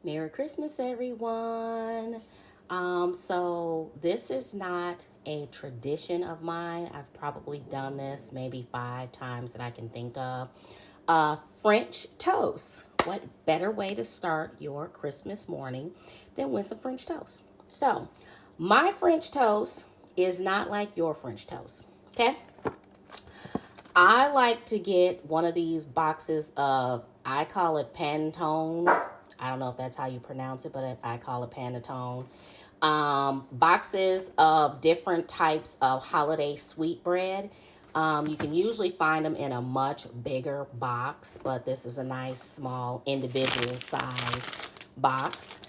Merry Christmas, everyone. So this is not a tradition of mine. I've probably done this maybe 5 times that I can think of. French toast. What better way to start your Christmas morning than with some French toast? So, my French toast is not like your French toast. Okay? I like to get one of these boxes of, I call it Panettone. I don't know if that's how you pronounce it, but I call it Panettone. Boxes of different types of holiday sweetbread. You can usually find them in a much bigger box, but this is a nice small individual size box.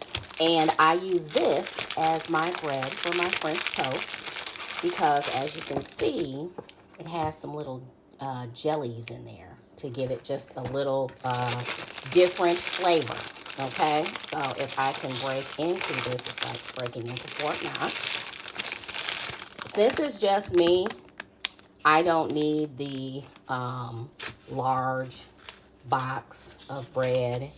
And I use this as my bread for my French toast because, as you can see, it has some little jellies in there to give it just a little different flavor. Okay, so if I can break into this, it's like breaking into Fort Knox. Since it's just me, I don't need the large box of bread.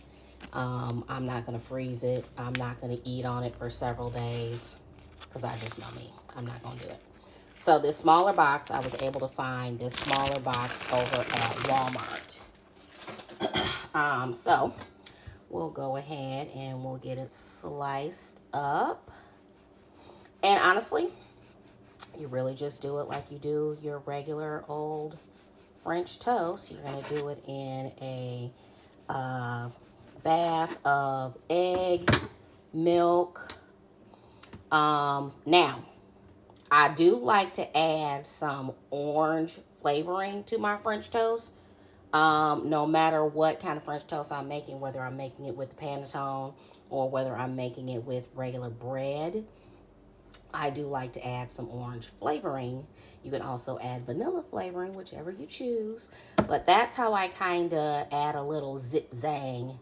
I'm not going to freeze it. I'm not going to eat on it for several days because I just know me. I'm not going to do it. So this smaller box, I was able to find this smaller box over at Walmart. So we'll go ahead and we'll get it sliced up. And honestly, you really just do it like you do your regular old French toast. You're going to do it in a bath of egg, milk. Now, I do like to add some orange flavoring to my French toast. No matter what kind of French toast I'm making, whether I'm making it with the panettone or whether I'm making it with regular bread, I do like to add some orange flavoring. You can also add vanilla flavoring, whichever you choose. But that's how I kind of add a little zip-zang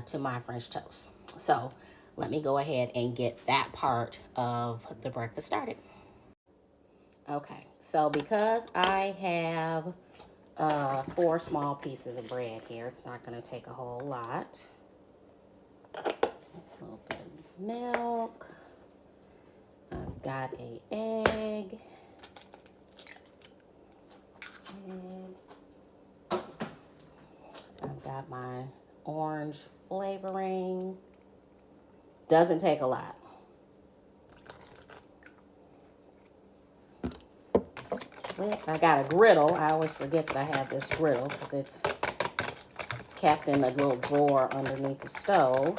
to my French toast. So let me go ahead and get that part of the breakfast started. Okay, so because I have 4 small pieces of bread here, it's not going to take a whole lot. A little bit of milk. I've got an egg. I've got my orange flavoring. Doesn't take a lot. I got a griddle. I always forget that I have this griddle because it's kept in a little drawer underneath the stove.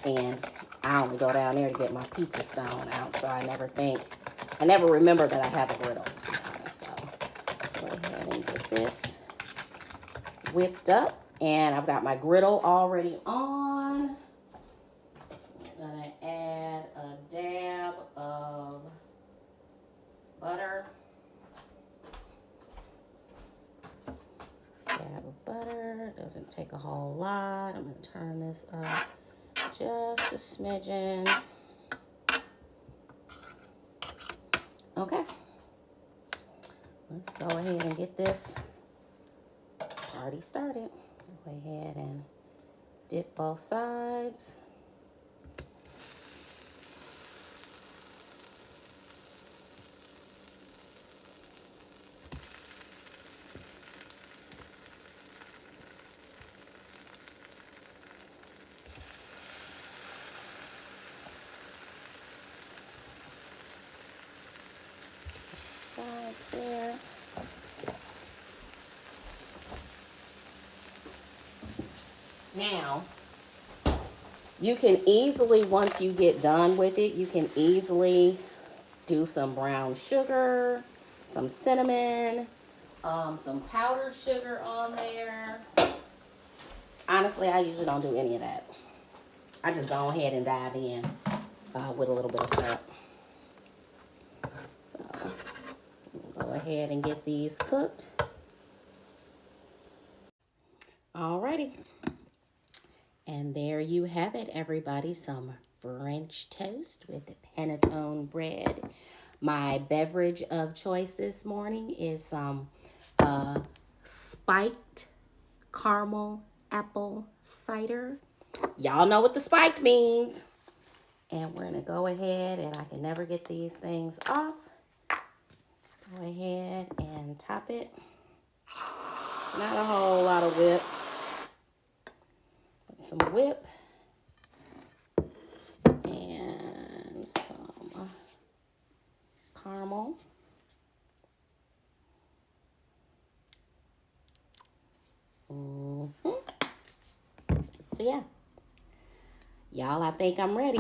And I only go down there to get my pizza stone out, so I never remember that I have a griddle. So go ahead and get this whipped up. And I've got my griddle already on. I'm gonna add a dab of butter. Dab of butter. Doesn't take a whole lot. I'm gonna turn this up just a smidgen. Okay. Let's go ahead and get this party started. Go ahead and dip both sides. Sides there. Now, you can easily, once you get done with it, you can easily do some brown sugar, some cinnamon, some powdered sugar on there. Honestly, I usually don't do any of that. I just go ahead and dive in with a little bit of syrup. So, we'll go ahead and get these cooked. Alrighty. And there you have it, everybody. Some French toast with panettone bread. My beverage of choice this morning is some spiked caramel apple cider. Y'all know what the spike means. And we're going to go ahead, and I can never get these things off. Go ahead and top it. Not a whole lot of whip. Put some whip. And some caramel. So yeah. Y'all, I think I'm ready.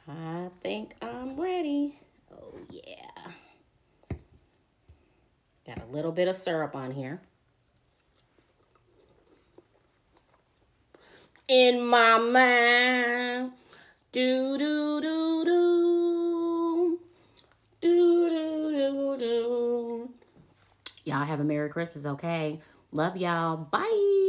I think I'm ready. Oh yeah. Got a little bit of syrup on here. In my mind. Do do do do. Do do do do. Y'all have a Merry Christmas, okay? Love y'all. Bye.